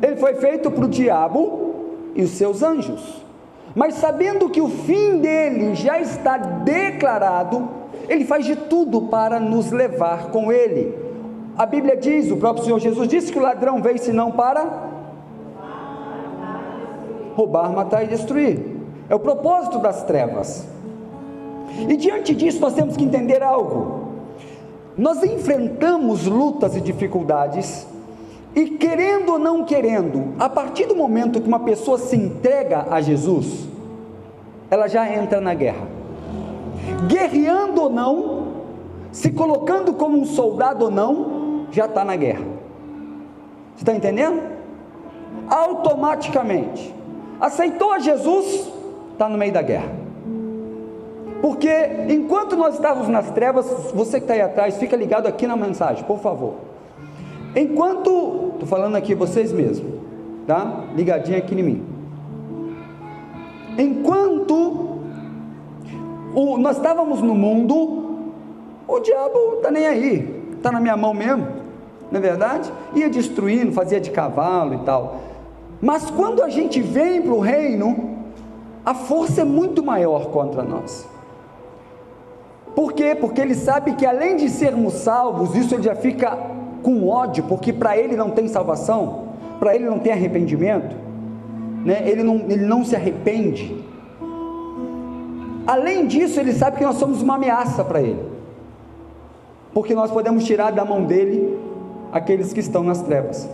Ele foi feito para o diabo e os seus anjos, mas sabendo que o fim dele já está declarado, ele faz de tudo para nos levar com ele. A Bíblia diz, o próprio Senhor Jesus disse que o ladrão veio senão para roubar, matar e destruir. É o propósito das trevas. E diante disso nós temos que entender algo. Nós enfrentamos lutas e dificuldades, e querendo ou não querendo, a partir do momento que uma pessoa se entrega a Jesus, ela já entra na guerra. Guerreando ou não, se colocando como um soldado ou não, já está na guerra. Você está entendendo? Automaticamente aceitou a Jesus, está no meio da guerra. Porque enquanto nós estávamos nas trevas, você que está aí atrás, fica ligado aqui na mensagem, por favor. Enquanto, estou falando aqui vocês mesmos, tá? Ligadinho aqui em mim. Enquanto nós estávamos no mundo, o diabo está nem aí, está na minha mão mesmo, não é verdade? Ia destruindo, fazia de cavalo e tal. Mas quando a gente vem para o reino, a força é muito maior contra nós. Por quê? Porque ele sabe que além de sermos salvos, isso ele já fica com ódio, porque para ele não tem salvação, para ele não tem arrependimento, né? Ele não se arrepende. Além disso, ele sabe que nós somos uma ameaça para ele, porque nós podemos tirar da mão dele aqueles que estão nas trevas.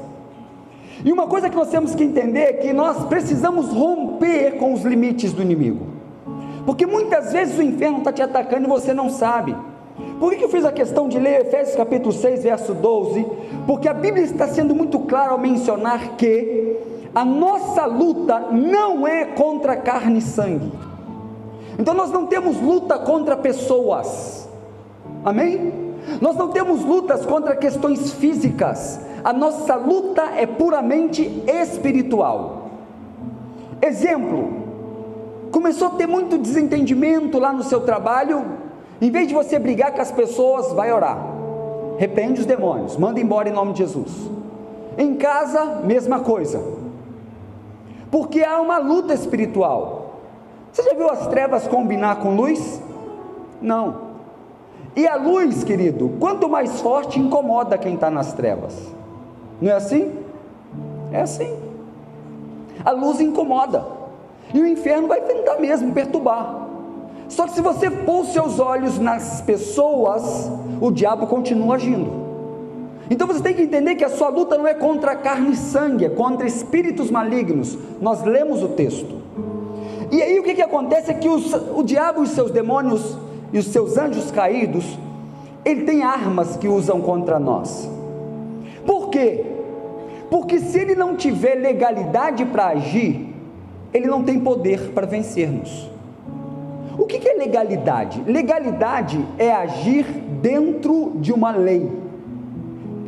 E uma coisa que nós temos que entender é que nós precisamos romper com os limites do inimigo, porque muitas vezes o inferno está te atacando e você não sabe. Por que eu fiz a questão de ler Efésios capítulo 6, verso 12? Porque a Bíblia está sendo muito clara ao mencionar que a nossa luta não é contra carne e sangue. Então nós não temos luta contra pessoas, amém? Nós não temos lutas contra questões físicas, a nossa luta é puramente espiritual. Exemplo, começou a ter muito desentendimento lá no seu trabalho, em vez de você brigar com as pessoas, vai orar, repreende os demônios, manda embora em nome de Jesus. Em casa, mesma coisa, porque há uma luta espiritual. Você já viu as trevas combinar com luz? Não. E a luz, querido, quanto mais forte, incomoda quem está nas trevas. Não é assim? É assim. A luz incomoda, e o inferno vai tentar mesmo perturbar. Só que se você pôr os seus olhos nas pessoas, o diabo continua agindo. Então você tem que entender que a sua luta não é contra carne e sangue, é contra espíritos malignos. Nós lemos o texto. E aí o que acontece é que o diabo e os seus demônios e os seus anjos caídos, ele tem armas que usam contra nós. Por quê? Porque se ele não tiver legalidade para agir, ele não tem poder para vencer-nos. O que é legalidade? Legalidade é agir dentro de uma lei,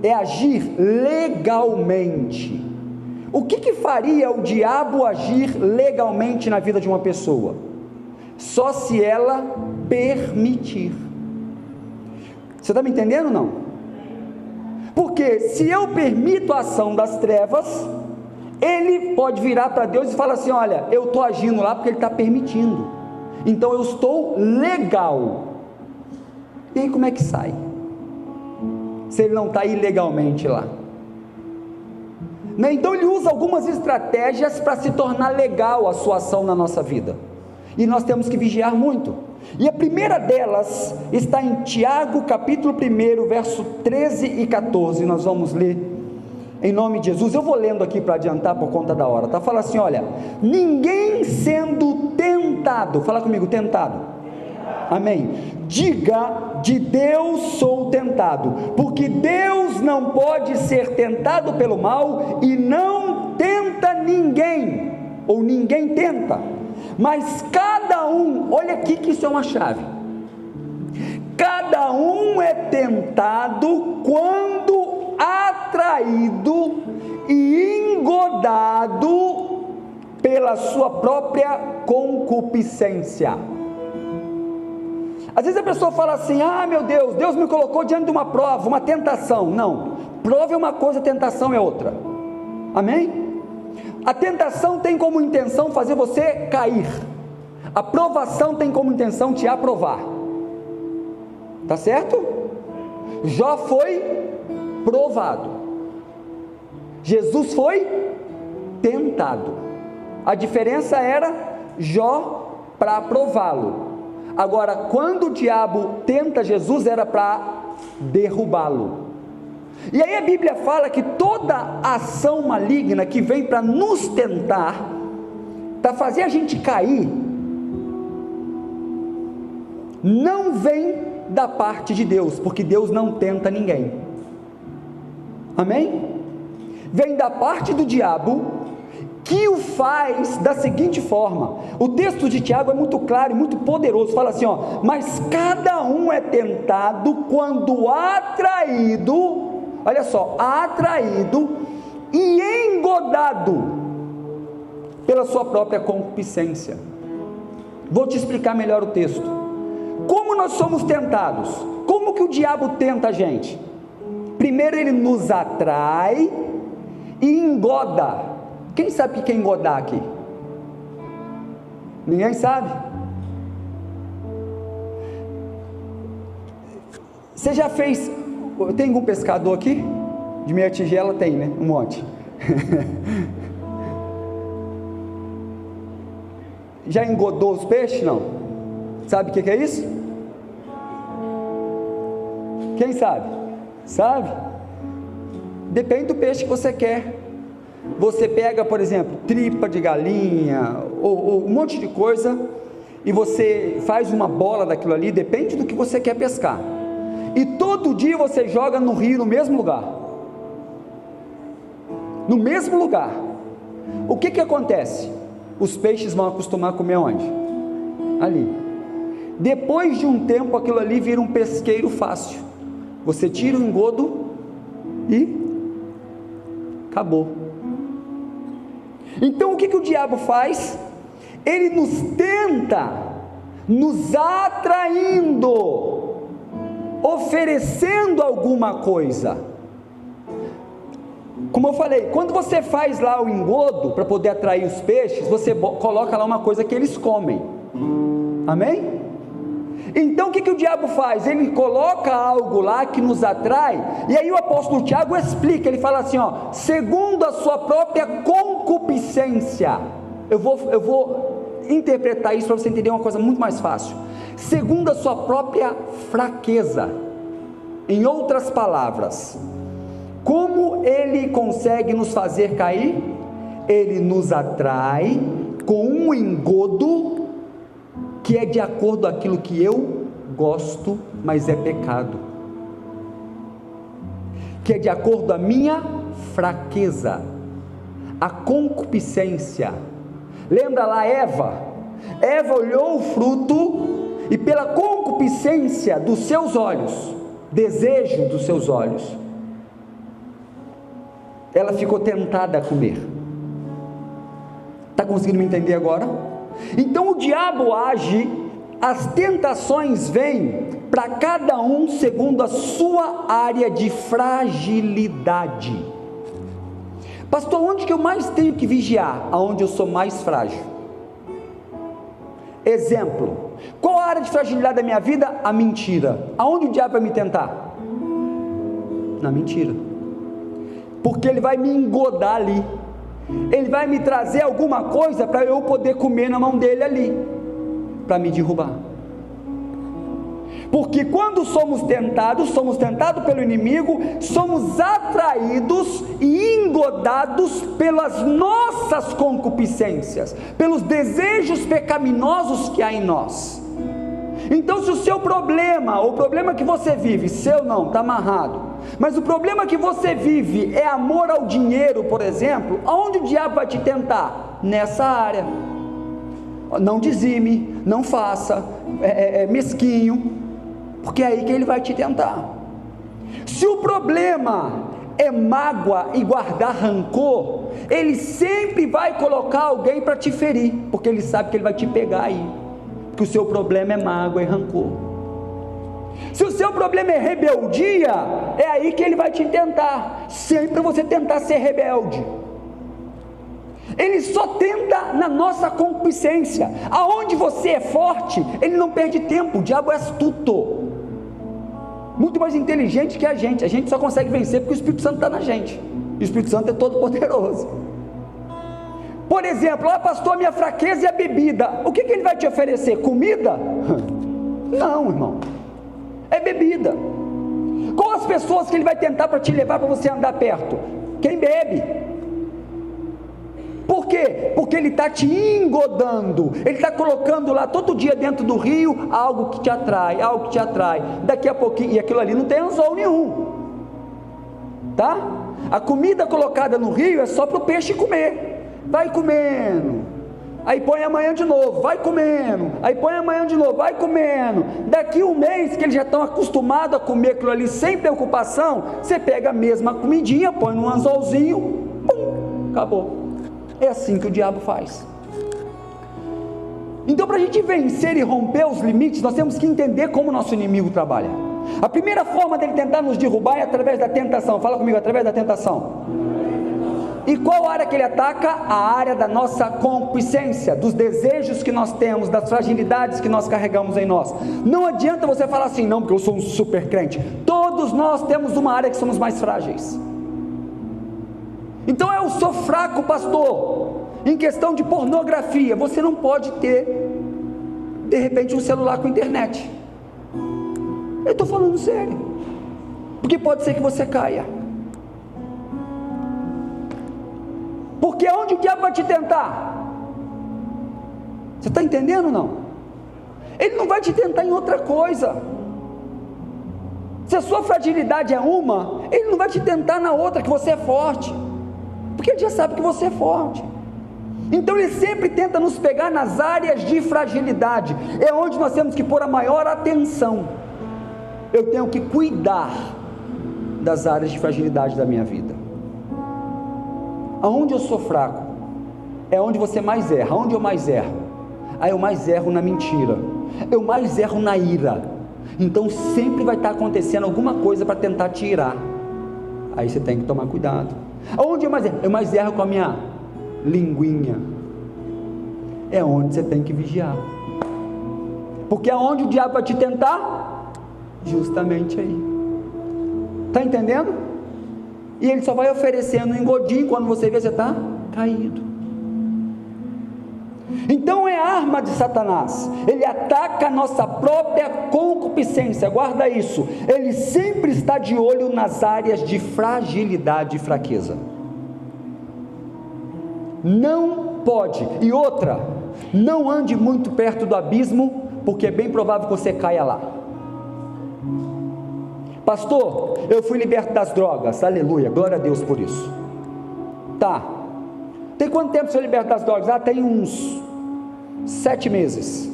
é agir legalmente. O que faria o diabo agir legalmente na vida de uma pessoa? Só se ela permitir. Você está me entendendo ou não? Porque se eu permito a ação das trevas, ele pode virar para Deus e falar assim: olha, eu estou agindo lá porque ele está permitindo, então eu estou legal. E aí como é que sai? Se ele não está ilegalmente lá, né? Então ele usa algumas estratégias para se tornar legal a sua ação na nossa vida, e nós temos que vigiar muito. E a primeira delas está em Tiago capítulo 1, verso 13 e 14, nós vamos ler em nome de Jesus. Eu vou lendo aqui para adiantar por conta da hora, tá? Fala assim, olha: ninguém sendo tentado, fala comigo, tentado, amém, diga, de Deus sou tentado, porque Deus não pode ser tentado pelo mal, e não tenta ninguém, ou ninguém tenta, mas cada um, olha aqui que isso é uma chave, cada um é tentado quando atraído e engodado pela sua própria concupiscência. Às vezes a pessoa fala assim: ah, meu Deus, Deus me colocou diante de uma prova, uma tentação. Não, prova é uma coisa, tentação é outra, amém? A tentação tem como intenção fazer você cair. A provação tem como intenção te aprovar. Tá certo? Jó foi provado. Jesus foi tentado. A diferença era Jó para aprová-lo. Agora, quando o diabo tenta Jesus, era para derrubá-lo. E aí a Bíblia fala que toda ação maligna que vem para nos tentar, para fazer a gente cair, não vem da parte de Deus, porque Deus não tenta ninguém. Amém? Vem da parte do diabo, que o faz da seguinte forma. O texto de Tiago é muito claro e muito poderoso, fala assim, ó: mas cada um é tentado quando atraído, olha só, atraído e engodado pela sua própria concupiscência. Vou te explicar melhor o texto. Como nós somos tentados? Como que o diabo tenta a gente? Primeiro ele nos atrai e engoda. Quem sabe o que é engodar aqui? Ninguém sabe? Você já fez... Tem algum pescador aqui? De meia tigela tem, né? Um monte. Já engodou os peixes? Não. Sabe o que é isso? Quem sabe? Sabe? Depende do peixe que você quer. Você pega, por exemplo, tripa de galinha, ou um monte de coisa, e você faz uma bola daquilo ali, depende do que você quer pescar, e todo dia você joga no rio, no mesmo lugar, o que acontece? Os peixes vão acostumar a comer onde? Ali. Depois de um tempo, aquilo ali vira um pesqueiro fácil, você tira o engodo e acabou. Então o que o diabo faz? Ele nos tenta, nos atraindo, oferecendo alguma coisa. Como eu falei, quando você faz lá o engodo, para poder atrair os peixes, você coloca lá uma coisa que eles comem, amém? Então o que o diabo faz? Ele coloca algo lá que nos atrai, e aí o apóstolo Tiago explica, ele fala assim, ó: segundo a sua própria concupiscência. Eu vou interpretar isso para você entender uma coisa muito mais fácil. Segundo a sua própria fraqueza. Em outras palavras, como ele consegue nos fazer cair? Ele nos atrai com um engodo que é de acordo com aquilo que eu gosto, mas é pecado, que é de acordo com a minha fraqueza, a concupiscência. Lembra lá Eva olhou o fruto, e pela concupiscência dos seus olhos, desejo dos seus olhos, ela ficou tentada a comer. Está conseguindo me entender agora? Então o diabo age, as tentações vêm para cada um segundo a sua área de fragilidade. Pastor, onde que eu mais tenho que vigiar? Aonde eu sou mais frágil. Exemplo, qual a área de fragilidade da minha vida? A mentira. Aonde o diabo vai me tentar? Na mentira, porque ele vai me engodar ali, ele vai me trazer alguma coisa para eu poder comer na mão dele ali, para me derrubar. Porque quando somos tentados pelo inimigo, somos atraídos e engodados pelas nossas concupiscências, pelos desejos pecaminosos que há em nós. Então, se o seu problema, o problema que você vive, seu não, está amarrado, mas o problema que você vive é amor ao dinheiro, por exemplo, aonde o diabo vai te tentar? Nessa área. Não dizime, não faça, é mesquinho, porque é aí que ele vai te tentar. Se o problema é mágoa e guardar rancor, ele sempre vai colocar alguém para te ferir, porque ele sabe que ele vai te pegar aí, que o seu problema é mágoa e rancor. Se o seu problema é rebeldia, é aí que ele vai te tentar, sempre você tentar ser rebelde. Ele só tenta na nossa concupiscência. Aonde você é forte, ele não perde tempo. O diabo é astuto, muito mais inteligente que a gente só consegue vencer porque o Espírito Santo está na gente, e o Espírito Santo é todo poderoso. Por exemplo, pastor, minha fraqueza é a bebida. O que ele vai te oferecer? Comida? Não, irmão, é bebida. Qual as pessoas que ele vai tentar para te levar, para você andar perto? Quem bebe. Por quê? Porque ele está te engodando, ele está colocando lá todo dia dentro do rio algo que te atrai, daqui a pouquinho, e aquilo ali não tem anzol nenhum, tá? A comida colocada no rio é só para o peixe comer, vai comendo, aí põe amanhã de novo, vai comendo, aí põe amanhã de novo, vai comendo, daqui um mês que eles já estão acostumados a comer aquilo ali sem preocupação, você pega a mesma comidinha, põe num anzolzinho, pum, acabou. É assim que o diabo faz. Então, para a gente vencer e romper os limites, nós temos que entender como o nosso inimigo trabalha. A primeira forma dele tentar nos derrubar é através da tentação. Fala comigo, através da tentação. E qual área que ele ataca? A área da nossa concupiscência, dos desejos que nós temos, das fragilidades que nós carregamos em nós. Não adianta você falar assim, não, porque eu sou um super crente. Todos nós temos uma área que somos mais frágeis. Então eu sou fraco, pastor, em questão de pornografia. Você não pode ter, de repente, um celular com internet. Eu estou falando sério, porque pode ser que você caia. Porque onde o diabo vai te tentar? Você está entendendo ou não? Ele não vai te tentar em outra coisa. Se a sua fragilidade é uma, ele não vai te tentar na outra, que você é forte, porque ele já sabe que você é forte. Então ele sempre tenta nos pegar nas áreas de fragilidade. É onde nós temos que pôr a maior atenção. Eu tenho que cuidar das áreas de fragilidade da minha vida. Aonde eu sou fraco é onde você mais erra. Aonde eu mais erro? Eu mais erro na mentira, eu mais erro na ira. Então sempre vai estar acontecendo alguma coisa para tentar te irar. Aí você tem que tomar cuidado. Aonde eu mais erro? Eu mais erro com a minha linguinha. É onde você tem que vigiar, porque aonde o diabo vai te tentar? Justamente aí. Está entendendo? E ele só vai oferecendo um engodinho. Quando você vê, você está caído. Então é arma de Satanás. Ele ataca a nossa própria concupiscência. Guarda isso. Ele sempre está de olho nas áreas de fragilidade e fraqueza. Não pode. E outra, não ande muito perto do abismo, porque é bem provável que você caia lá. Pastor, eu fui liberto das drogas. Aleluia, glória a Deus por isso. Tá. Tem quanto tempo você é liberto das drogas? Tem uns 7 meses.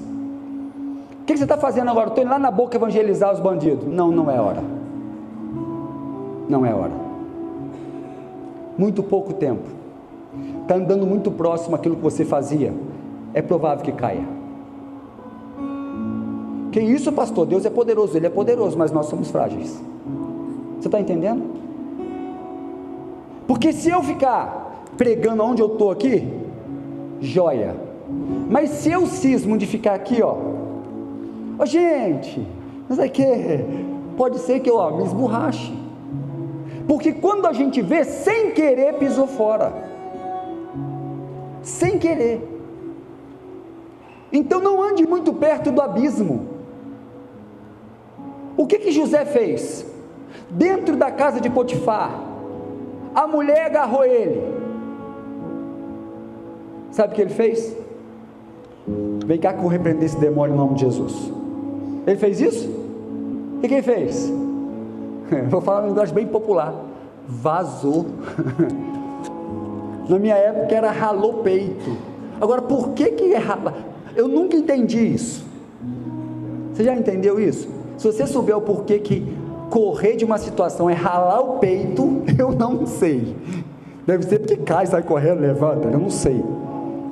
O que você está fazendo agora? Estou indo lá na boca evangelizar os bandidos. Não é hora. Não é hora. Muito pouco tempo. Está andando muito próximo àquilo que você fazia. É provável que caia. Que isso, pastor? Deus é poderoso. Ele é poderoso, mas nós somos frágeis. Você está entendendo? Porque se eu ficar pregando onde eu estou aqui, joia. Mas se eu cismo de ficar aqui, gente, não sei o que, pode ser que eu me esborrache. Porque quando a gente vê, sem querer pisou fora. Sem querer. Então não ande muito perto do abismo. O que José fez? Dentro da casa de Potifar, a mulher agarrou ele. Sabe o que ele fez? Vem cá que eu vou repreender esse demônio em nome de Jesus. Ele fez isso? O que ele fez? Vou falar um negócio bem popular. Vazou. Na minha época era ralou peito. Agora por que é ralar? Eu nunca entendi isso. Você já entendeu isso? Se você souber o porquê que correr de uma situação é ralar o peito, eu não sei. Deve ser porque cai, sai correndo, levanta, eu não sei.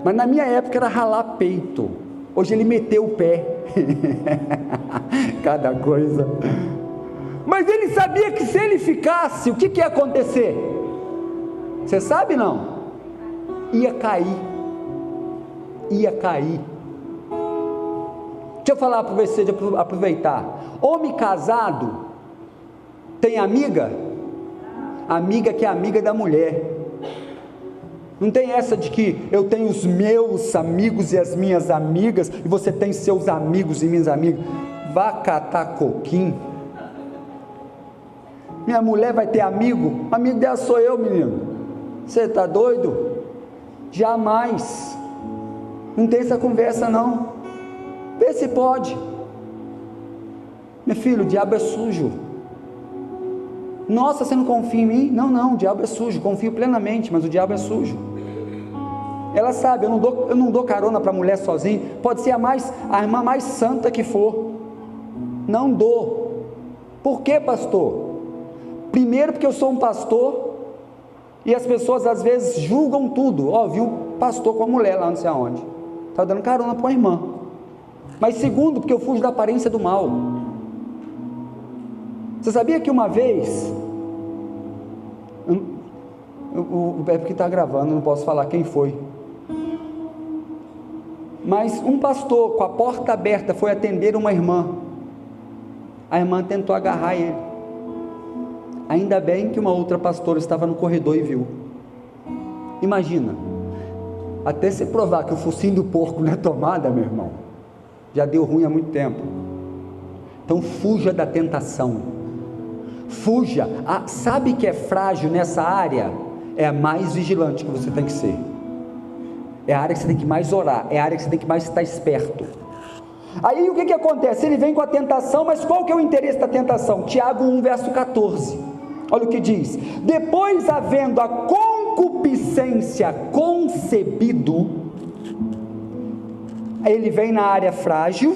Mas na minha época era ralar peito. Hoje ele meteu o pé. Cada coisa. Mas ele sabia que se ele ficasse, o que ia acontecer? Você sabe não? ia cair. Deixa eu falar para você, de aproveitar. Homem casado tem amiga que é amiga da mulher. Não tem essa de que eu tenho os meus amigos e as minhas amigas, e você tem seus amigos e minhas amigas. Vá catar coquinho. Minha mulher vai ter amigo dela sou eu, menino. Você está doido? Jamais. Não tem essa conversa não. Vê se pode. Meu filho, o diabo é sujo. Nossa, você não confia em mim? Não, o diabo é sujo. Confio plenamente, mas o diabo é sujo. Ela sabe, eu não dou carona para mulher sozinha. Pode ser a irmã mais santa que for. Não dou. Por quê, pastor? Primeiro porque eu sou um pastor e as pessoas às vezes julgam tudo. Viu pastor com a mulher lá não sei aonde, está dando carona para uma irmã. Mas segundo, porque eu fujo da aparência do mal. Você sabia que uma vez, é porque está gravando, não posso falar quem foi, mas um pastor com a porta aberta foi atender uma irmã. A irmã tentou agarrar ele. Ainda bem que uma outra pastora estava no corredor e viu. Imagina, até se provar que o focinho do porco não é tomada, meu irmão, já deu ruim há muito tempo. Então fuja da tentação. Fuja. Sabe que é frágil nessa área? É a mais vigilante que você tem que ser. É a área que você tem que mais orar. É a área que você tem que mais estar esperto. Aí o que acontece? Ele vem com a tentação, mas qual que é o interesse da tentação? Tiago 1 verso 14, olha o que diz: depois havendo a concupiscência concebido, aí ele vem na área frágil,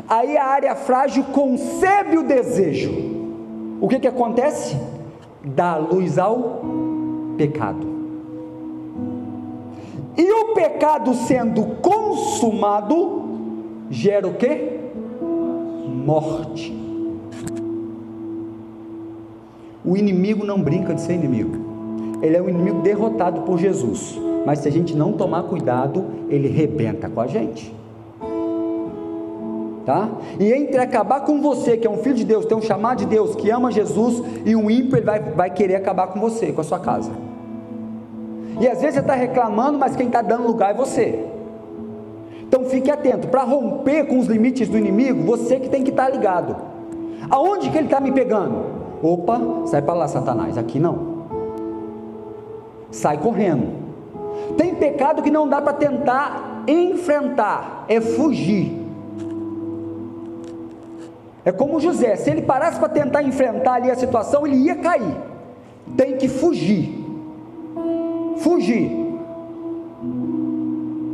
aí a área frágil concebe o desejo. O que acontece? Dá luz ao pecado, e o pecado sendo consumado, gera o que? Morte. O inimigo não brinca de ser inimigo, ele é um inimigo derrotado por Jesus, mas se a gente não tomar cuidado, ele rebenta com a gente, tá? E entre acabar com você, que é um filho de Deus, tem um chamado de Deus, que ama Jesus, e um ímpio, ele vai querer acabar com você, com a sua casa. E às vezes você está reclamando, mas quem está dando lugar é você. Então fique atento, para romper com os limites do inimigo, você que tem que estar ligado. Aonde que ele está me pegando? Opa, sai para lá, Satanás, aqui não. Sai correndo. Tem pecado que não dá para tentar enfrentar, é fugir. É como José, se ele parasse para tentar enfrentar ali a situação, ele ia cair. Tem que fugir. Fugir.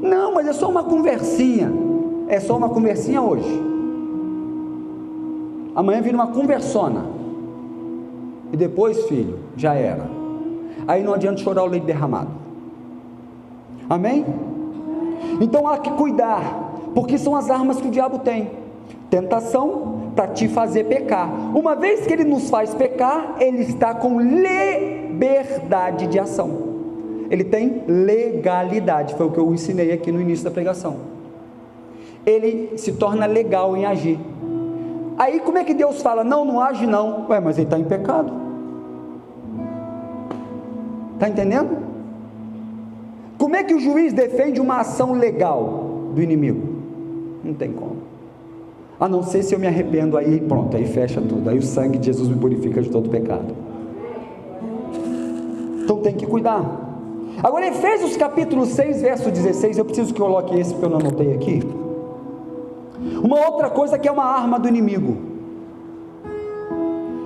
Não, mas é só uma conversinha. É só uma conversinha hoje. Amanhã vira uma conversona. E depois, filho, já era. Aí não adianta chorar o leite derramado. Amém? Então há que cuidar, porque são as armas que o diabo tem. Tentação para te fazer pecar. Uma vez que ele nos faz pecar, ele está com liberdade de ação. Ele tem legalidade, foi o que eu ensinei aqui no início da pregação. Ele se torna legal em agir. Aí como é que Deus fala, não age não? Ué, mas ele está em pecado. Está entendendo? Como é que o juiz defende uma ação legal do inimigo? Não tem como. A não ser se eu me arrependo, aí pronto, aí fecha tudo, aí o sangue de Jesus me purifica de todo pecado. Então tem que cuidar. Agora Efésios capítulo 6 verso 16, eu preciso que eu coloque esse porque eu não anotei aqui. Uma outra coisa que é uma arma do inimigo,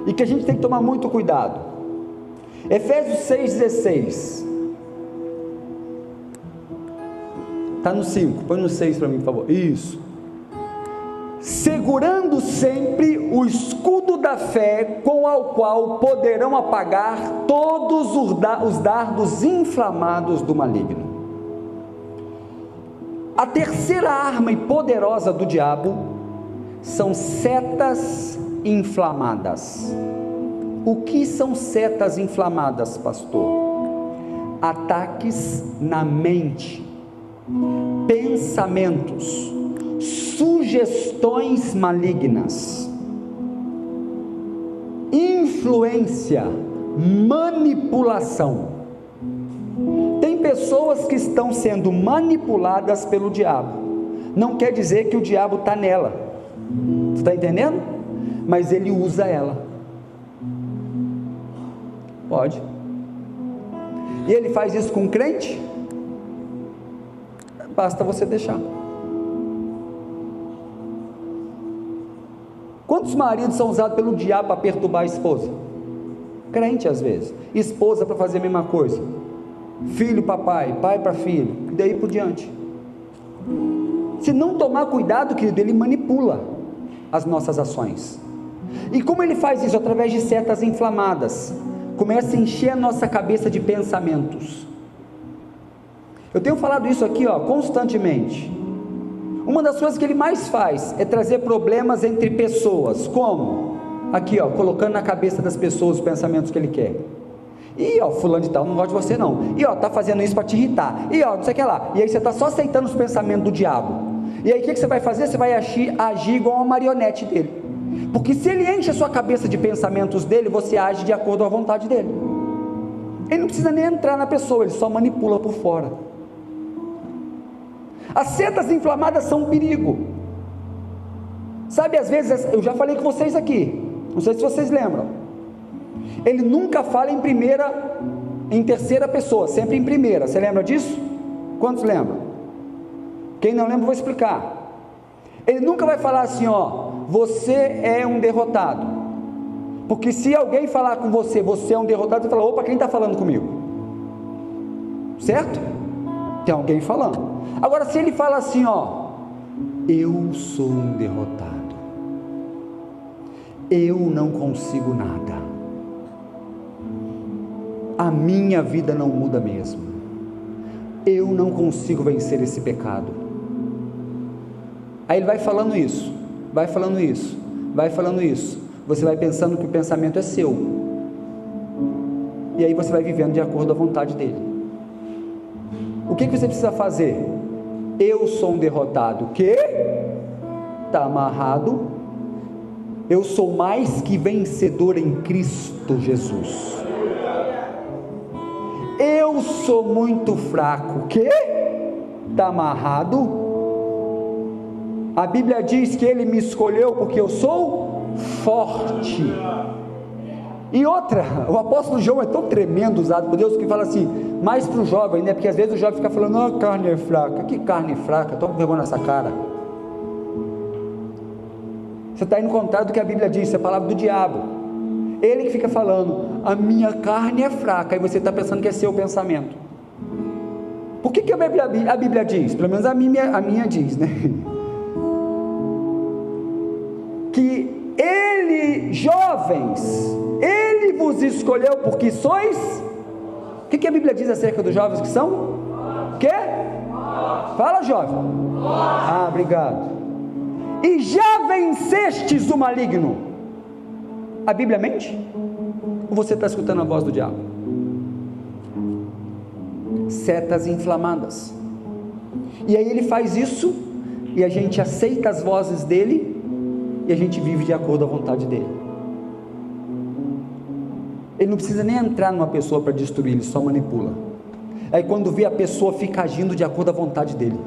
e que a gente tem que tomar muito cuidado. Efésios 6,16, está no 5, põe no 6 para mim por favor, isso. Segurando sempre o escudo da fé, com o qual poderão apagar todos os dardos inflamados do maligno. A terceira arma e poderosa do diabo são setas inflamadas. O que são setas inflamadas, pastor? ataques na mente, pensamentos, sugestões malignas, influência, manipulação. Tem pessoas que estão sendo manipuladas pelo diabo. Não quer dizer que o diabo está nela, você está entendendo? Mas ele usa ela. Pode. E ele faz isso com crente? Basta você deixar. Quantos maridos são usados pelo diabo para perturbar a esposa? Crente às vezes. Esposa para fazer a mesma coisa. Filho para pai, pai para filho, e daí por diante. Se não tomar cuidado, querido, ele manipula as nossas ações. E como ele faz isso? Através de setas inflamadas. Começa a encher a nossa cabeça de pensamentos. Eu tenho falado isso aqui, constantemente. Uma das coisas que ele mais faz é trazer problemas entre pessoas. Como? Aqui, colocando na cabeça das pessoas os pensamentos que ele quer. E fulano de tal, não gosta de você não. E tá fazendo isso para te irritar. E não sei o que lá. E aí você está só aceitando os pensamentos do diabo. E aí o que você vai fazer? Você vai agir igual uma marionete dele. Porque se ele enche a sua cabeça de pensamentos dele, você age de acordo com a vontade dele. Ele não precisa nem entrar na pessoa, ele só manipula por fora. As setas inflamadas são um perigo. Sabe, às vezes, eu já falei com vocês aqui, não sei se vocês lembram, ele nunca fala em terceira pessoa, sempre em primeira. Você lembra disso? Quantos lembram? Quem não lembra, eu vou explicar. Ele nunca vai falar assim, você é um derrotado, porque se alguém falar com você, você é um derrotado, você fala, opa, quem está falando comigo? Certo? Tem alguém falando. Agora, se ele fala assim, eu sou um derrotado, eu não consigo nada, a minha vida não muda mesmo, eu não consigo vencer esse pecado. Aí ele vai falando isso, vai falando isso, vai falando isso, você vai pensando que o pensamento é seu, e aí você vai vivendo de acordo com a vontade dele. O que você precisa fazer? Eu sou um derrotado, que está amarrado. Eu sou mais que vencedor em Cristo Jesus. Eu sou muito fraco, que está amarrado. A Bíblia diz que Ele me escolheu porque eu sou forte. E outra, o apóstolo João é tão tremendo, usado por Deus, que fala assim, mais para o jovem, porque às vezes o jovem fica falando, a carne é fraca. Que carne fraca? Estou com vergonha nessa cara. Você está indo contrário do que a Bíblia diz, isso é a palavra do diabo. Ele que fica falando, a minha carne é fraca, e você está pensando que é seu pensamento. Por que a Bíblia diz? Pelo menos a minha diz, que Ele, jovens, Ele vos escolheu porque sois... O que a Bíblia diz acerca dos jovens que são? O quê? Fala, jovem. Obrigado. E já vencestes o maligno. A Bíblia mente? Ou você está escutando a voz do diabo? Setas inflamadas. E aí ele faz isso, e a gente aceita as vozes dele, e a gente vive de acordo com a vontade dele. Ele não precisa nem entrar numa pessoa para destruir, ele só manipula. Aí quando vê, a pessoa fica agindo de acordo com a vontade dele.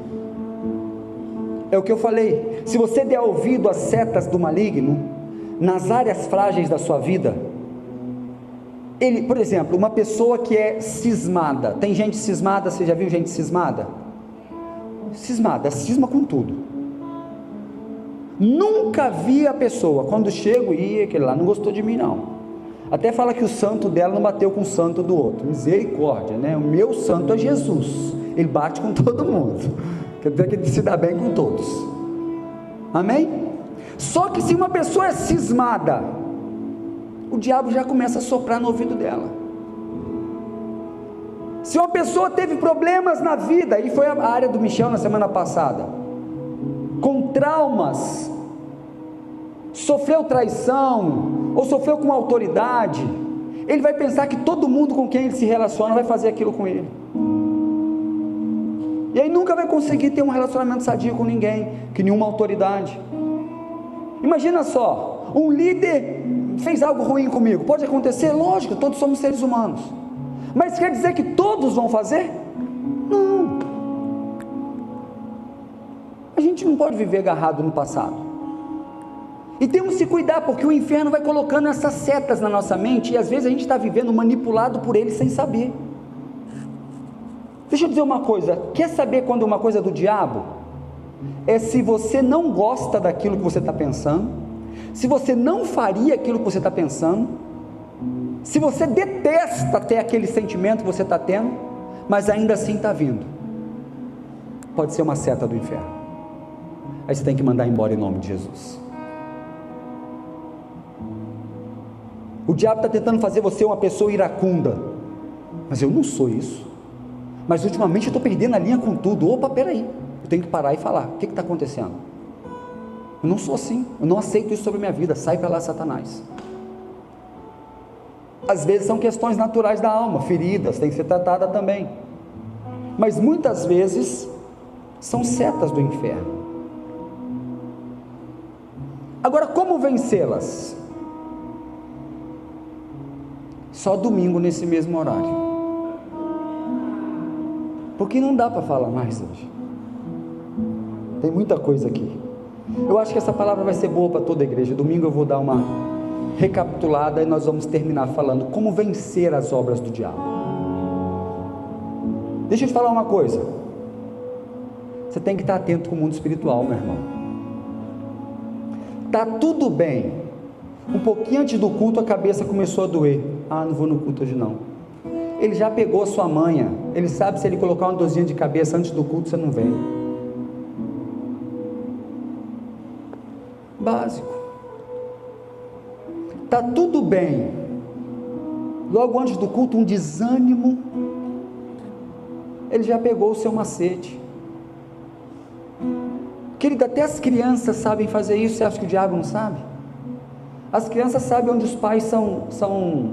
É o que eu falei, se você der ouvido às setas do maligno, nas áreas frágeis da sua vida, ele, por exemplo, uma pessoa que é cismada, tem gente cismada, você já viu gente cismada? Cisma com tudo. Nunca vi a pessoa, quando chego, aquele lá não gostou de mim não. Até fala que o santo dela não bateu com o santo do outro. Misericórdia, o meu santo é Jesus, ele bate com todo mundo, quer dizer que ele se dá bem com todos, amém? Só que se uma pessoa é cismada, o diabo já começa a soprar no ouvido dela. Se uma pessoa teve problemas na vida, e foi a área do Michel na semana passada, com traumas, sofreu traição, ou sofreu com autoridade, ele vai pensar que todo mundo com quem ele se relaciona vai fazer aquilo com ele, e aí nunca vai conseguir ter um relacionamento sadio com ninguém, com nenhuma autoridade. Imagina só, um líder fez algo ruim comigo, pode acontecer? Lógico, todos somos seres humanos, mas quer dizer que todos vão fazer? Não. A gente não pode viver agarrado no passado, e temos que se cuidar, porque o inferno vai colocando essas setas na nossa mente, e às vezes a gente está vivendo manipulado por ele sem saber. Deixa eu dizer uma coisa, quer saber quando uma coisa é do diabo? É se você não gosta daquilo que você está pensando, se você não faria aquilo que você está pensando, se você detesta ter aquele sentimento que você está tendo, mas ainda assim está vindo, pode ser uma seta do inferno. Aí você tem que mandar embora em nome de Jesus. O diabo está tentando fazer você uma pessoa iracunda, mas eu não sou isso, mas ultimamente eu estou perdendo a linha com tudo. Opa, peraí, eu tenho que parar e falar, o que está acontecendo? Eu não sou assim, eu não aceito isso sobre a minha vida, sai para lá, Satanás. Às vezes são questões naturais da alma, feridas, tem que ser tratada também, mas muitas vezes são setas do inferno. Agora, como vencê-las? Só domingo nesse mesmo horário, porque não dá para falar mais hoje, tem muita coisa aqui. Eu acho que essa palavra vai ser boa para toda a igreja. Domingo eu vou dar uma recapitulada e nós vamos terminar falando como vencer as obras do diabo. Deixa eu te falar uma coisa, você tem que estar atento com o mundo espiritual, meu irmão. Tá tudo bem, um pouquinho antes do culto a cabeça começou a doer, não vou no culto hoje não. Ele já pegou a sua manha, ele sabe, se ele colocar uma dorzinha de cabeça antes do culto, você não vem. Básico. Tá tudo bem, logo antes do culto um desânimo, ele já pegou o seu macete. Querido, até as crianças sabem fazer isso. Você acha que o diabo não sabe? As crianças sabem onde os pais são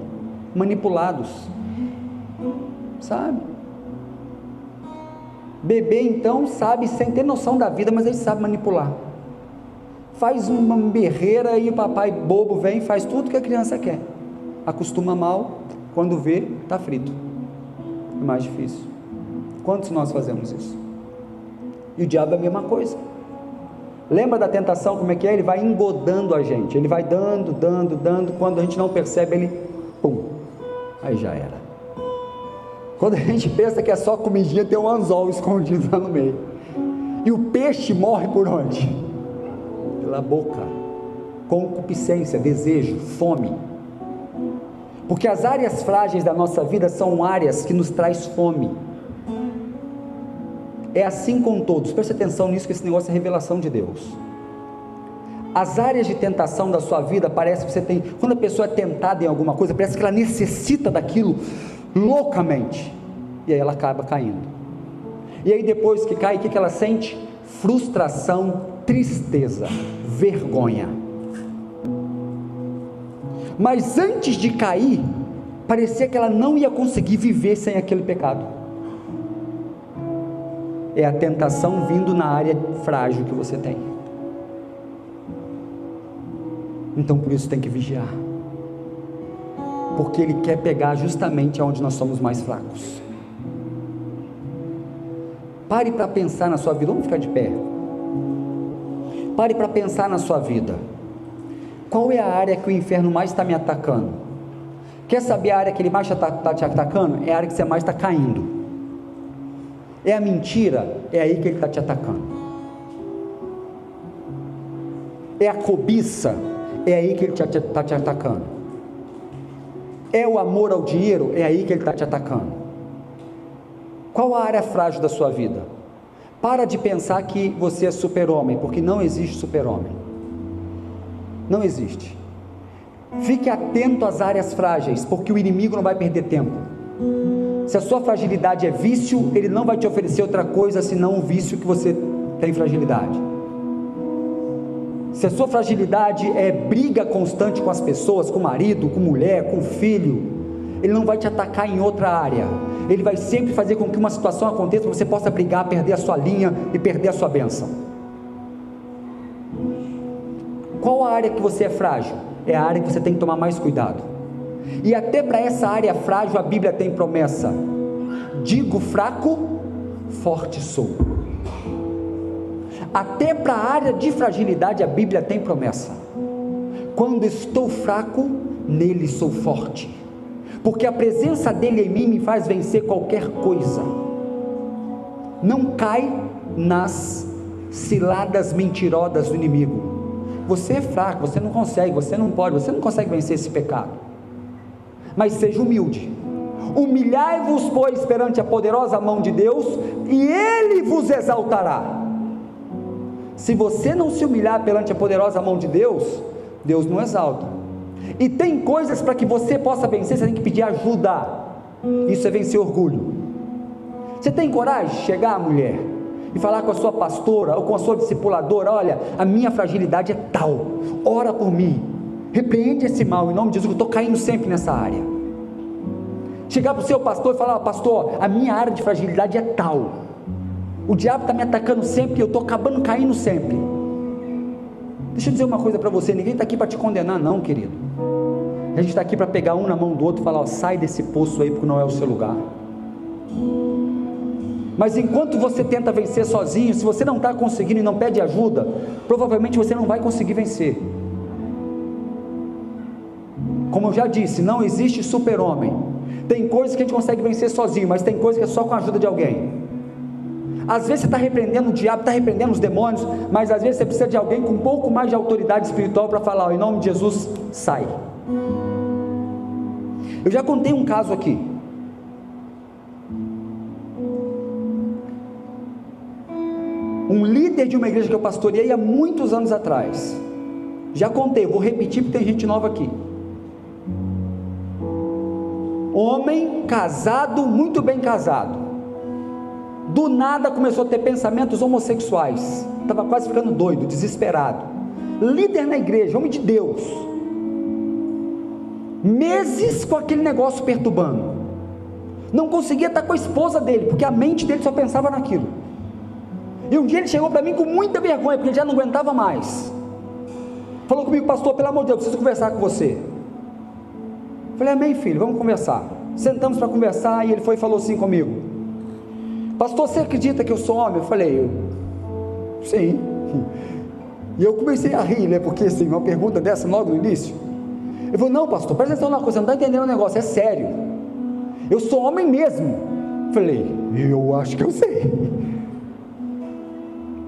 manipulados, sabe? Bebê então sabe, sem ter noção da vida, mas ele sabe manipular. Faz uma berreira e o papai bobo vem e faz tudo que a criança quer. Acostuma mal, quando vê, está frito. É mais difícil. Quantos nós fazemos isso? E o diabo é a mesma coisa. Lembra da tentação, como é que é? Ele vai engodando a gente, ele vai dando, quando a gente não percebe, ele, pum, aí já era. Quando a gente pensa que é só comidinha, tem um anzol escondido lá no meio, e o peixe morre por onde? Pela boca. Concupiscência, desejo, fome, porque as áreas frágeis da nossa vida são áreas que nos traz fome. É assim com todos, preste atenção nisso, que esse negócio é revelação de Deus. As áreas de tentação da sua vida, parece que você tem, quando a pessoa é tentada em alguma coisa, parece que ela necessita daquilo loucamente, e aí ela acaba caindo, e aí depois que cai, o que ela sente? Frustração, tristeza, vergonha. Mas antes de cair, parecia que ela não ia conseguir viver sem aquele pecado. É a tentação vindo na área frágil que você tem. Então por isso tem que vigiar, porque ele quer pegar justamente onde nós somos mais fracos. Pare para pensar na sua vida, vamos ficar de pé. Pare para pensar na sua vida. Qual é a área que o inferno mais está me atacando? Quer saber a área que ele mais está te atacando? É a área que você mais está caindo. É a mentira, é aí que ele está te atacando. É a cobiça, é aí que ele está te atacando. É o amor ao dinheiro, é aí que ele está te atacando. Qual a área frágil da sua vida? Para de pensar que você é super-homem, porque não existe super-homem. Não existe. Fique atento às áreas frágeis, porque o inimigo não vai perder tempo. Se a sua fragilidade é vício, ele não vai te oferecer outra coisa senão o vício que você tem fragilidade. Se a sua fragilidade é briga constante com as pessoas, com o marido, com mulher, com o filho, Ele não vai te atacar em outra área. Ele vai sempre fazer com que uma situação aconteça para você possa brigar, perder a sua linha e perder a sua bênção. Qual a área que você é frágil? É a área que você tem que tomar mais cuidado. E até para essa área frágil a Bíblia tem promessa: digo fraco, forte sou. Até para a área de fragilidade a Bíblia tem promessa: quando estou fraco, nele sou forte, porque a presença dele em mim me faz vencer qualquer coisa. Não cai nas ciladas mentirosas do inimigo. Você é fraco, você não consegue, você não pode, você não consegue vencer esse pecado. Mas seja humilde. Humilhai-vos, pois, perante a poderosa mão de Deus, e Ele vos exaltará. Se você não se humilhar perante a poderosa mão de Deus, Deus não exalta. E tem coisas para que você possa vencer, você tem que pedir ajuda. Isso é vencer orgulho. Você tem coragem de chegar, mulher, e falar com a sua pastora ou com a sua discipuladora: olha, a minha fragilidade é tal, ora por mim, repreende esse mal em nome de Jesus, eu estou caindo sempre nessa área. Chegar para o seu pastor e falar: pastor, a minha área de fragilidade é tal, o diabo está me atacando sempre e eu estou caindo sempre. Deixa eu dizer uma coisa para você: ninguém está aqui para te condenar não, querido. A gente está aqui para pegar um na mão do outro e falar: ó, sai desse poço aí porque não é o seu lugar. Mas enquanto você tenta vencer sozinho, se você não está conseguindo e não pede ajuda, provavelmente você não vai conseguir vencer. Como eu já disse, não existe super-homem. Tem coisas que a gente consegue vencer sozinho, mas tem coisas que é só com a ajuda de alguém. Às vezes você está repreendendo o diabo, está repreendendo os demônios, mas às vezes você precisa de alguém com um pouco mais de autoridade espiritual para falar: ó, em nome de Jesus, sai. Eu já contei um caso aqui. Um líder de uma igreja que eu pastoreei há muitos anos atrás. Já contei, vou repetir porque tem gente nova aqui. Homem casado, muito bem casado, do nada começou a ter pensamentos homossexuais, estava quase ficando doido, desesperado. Líder na igreja, homem de Deus, meses com aquele negócio perturbando, não conseguia estar com a esposa dele, porque a mente dele só pensava naquilo. E um dia ele chegou para mim com muita vergonha, porque ele já não aguentava mais. Falou comigo: pastor, pelo amor de Deus, preciso conversar com você. Falei: amém, filho, vamos conversar. Sentamos para conversar e ele foi e falou assim comigo: pastor, você acredita que eu sou homem? Eu falei: sim. E eu comecei a rir, né? Porque assim, uma pergunta dessa logo no início. Ele falou: não, pastor, presta atenção numa coisa, você não está entendendo o negócio, é sério. Eu sou homem mesmo. Eu falei: eu acho que eu sei.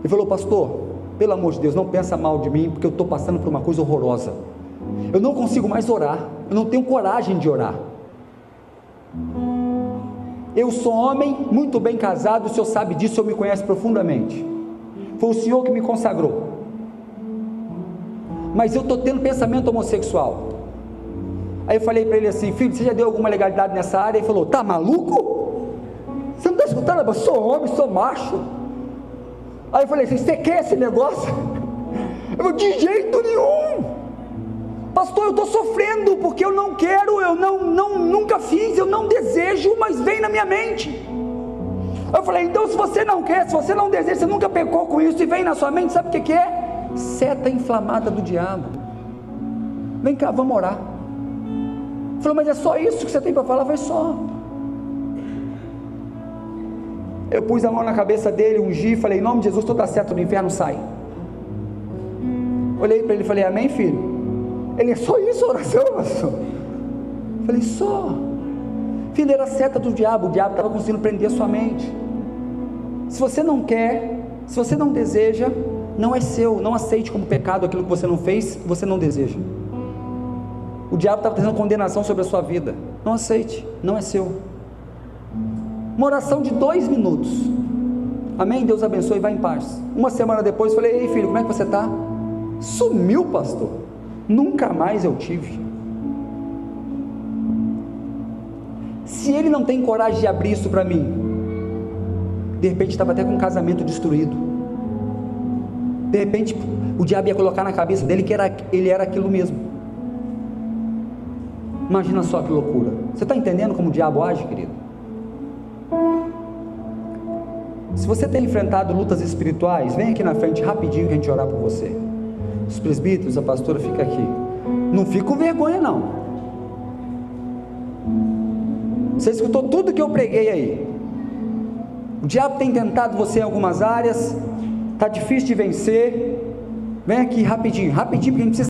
Ele falou: pastor, pelo amor de Deus, não pensa mal de mim, porque eu estou passando por uma coisa horrorosa. Eu não consigo mais orar, eu não tenho coragem de orar. Eu sou homem, muito bem casado, o senhor sabe disso, o senhor me conhece profundamente. Foi o senhor que me consagrou. Mas eu estou tendo pensamento homossexual. Aí eu falei para ele assim: filho, você já deu alguma legalidade nessa área? Ele falou: tá maluco? Você não está escutando? Eu sou homem, sou macho. Aí eu falei assim: você quer esse negócio? Eu falei: de jeito nenhum, pastor, eu estou sofrendo, porque eu não quero, eu nunca fiz, eu não desejo, mas vem na minha mente. Eu falei: então se você não quer, se você não deseja, você nunca pecou com isso e vem na sua mente, sabe o que é? Seta inflamada do diabo. Vem cá, vamos orar. Ele falou: mas é só isso que você tem para falar? Foi só. Eu pus a mão na cabeça dele, ungi, falei: em nome de Jesus, tu está certo, do inferno sai. Olhei para ele e falei: amém, filho? Ele: é só isso a oração, pastor? Falei: só. Filho, era a seta do diabo, o diabo estava conseguindo prender a sua mente. Se você não quer, se você não deseja, não é seu, não aceite como pecado aquilo que você não fez, você não deseja. O diabo estava trazendo condenação sobre a sua vida. Não aceite, não é seu. Uma oração de 2 minutos. Amém? Deus abençoe e vá em paz. Uma semana depois falei: ei, filho, como é que você está? Sumiu, pastor, nunca mais eu tive. Se ele não tem coragem de abrir isso para mim, de repente estava até com um casamento destruído. De repente o diabo ia colocar na cabeça dele que ele era aquilo mesmo. Imagina só que loucura. Você está entendendo como o diabo age, querido? Se você tem enfrentado lutas espirituais, vem aqui na frente rapidinho que a gente orar por você. Os presbíteros, a pastora fica aqui. Não fica com vergonha não. Você escutou tudo que eu preguei aí. O diabo tem tentado você em algumas áreas, está difícil de vencer. Vem aqui rapidinho, rapidinho, porque a gente precisa